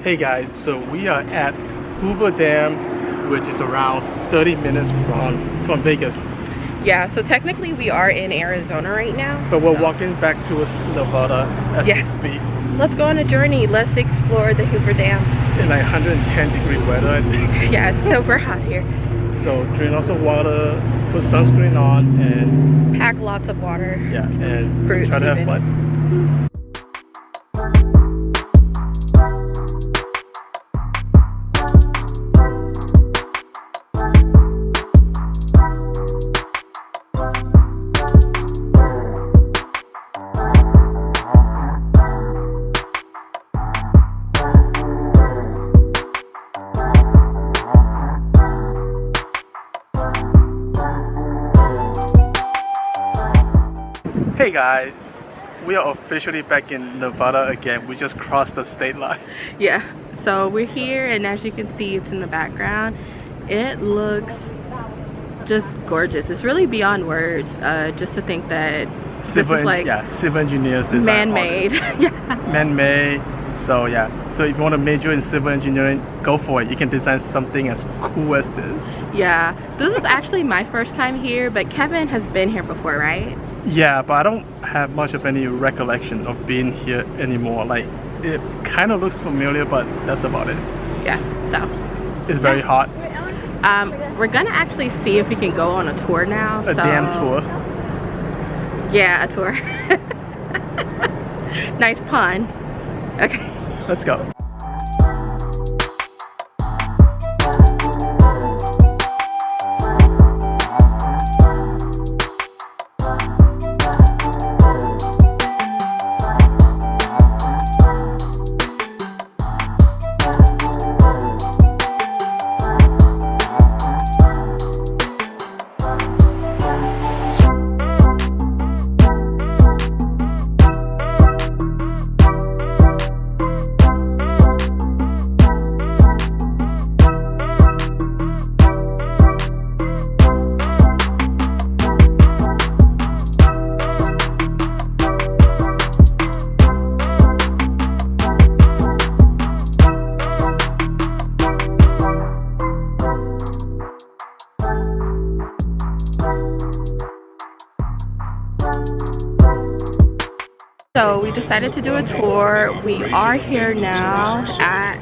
Hey guys, so we are at Hoover Dam, which is around 30 minutes from Vegas. Yeah, so technically we are in Arizona right now. But we're walking back towards Nevada as we speak. Let's go on a journey. Let's explore the Hoover Dam. In like 110-degree weather, I think. Yeah, it's super hot here. So drink lots of water, put sunscreen on, and pack lots of water. Yeah, and fruits try to have fun. Hey guys, we are officially back in Nevada again. We just crossed the state line. Yeah, so we're here, and as you can see, it's in the background. It looks just gorgeous. It's really beyond words. Just to think that civil engineers design man-made. Yeah, man-made. So yeah, so if you want to major in civil engineering, go for it. You can design something as cool as this. Yeah, this is actually my first time here, but Kevin has been here before, right? Yeah, but I don't have much of any recollection of being here anymore. Like, it kind of looks familiar, but that's about it. Yeah, so. It's very hot. We're gonna actually see if we can go on a tour now. A damn tour. Yeah, a tour. Nice pun. Okay. Let's go. So we decided to do a tour. We are here now at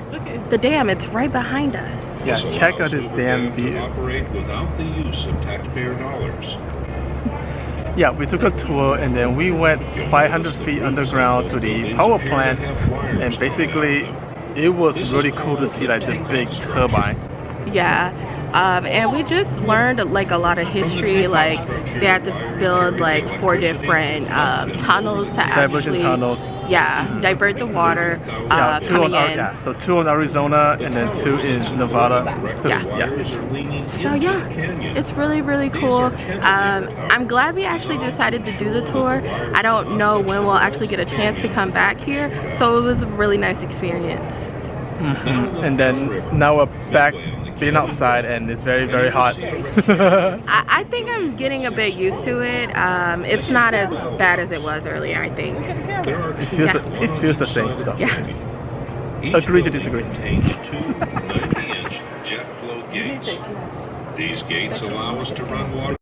the dam. It's right behind us. Yeah, check out this damn view. Without the use of taxpayer dollars. Yeah, we took a tour and then we went 500 feet underground to the power plant, and basically it was really cool to see like the big turbine. Yeah. And we just learned like a lot of history. Like they had to build like 4 different tunnels to diversion tunnels. Yeah, divert the water coming in. Yeah, so 2 in Arizona and then 2 in Nevada. So yeah, it's really cool. I'm glad we actually decided to do the tour. I don't know when we'll actually get a chance to come back here, so it was a really nice experience. And then now we're back being outside, and it's very hot. I think I'm getting a bit used to it. It's not as bad as it was earlier, I think. It feels the same. So. Yeah. Agree to disagree. 90-inch jet flow gates. These gates allow us to run water.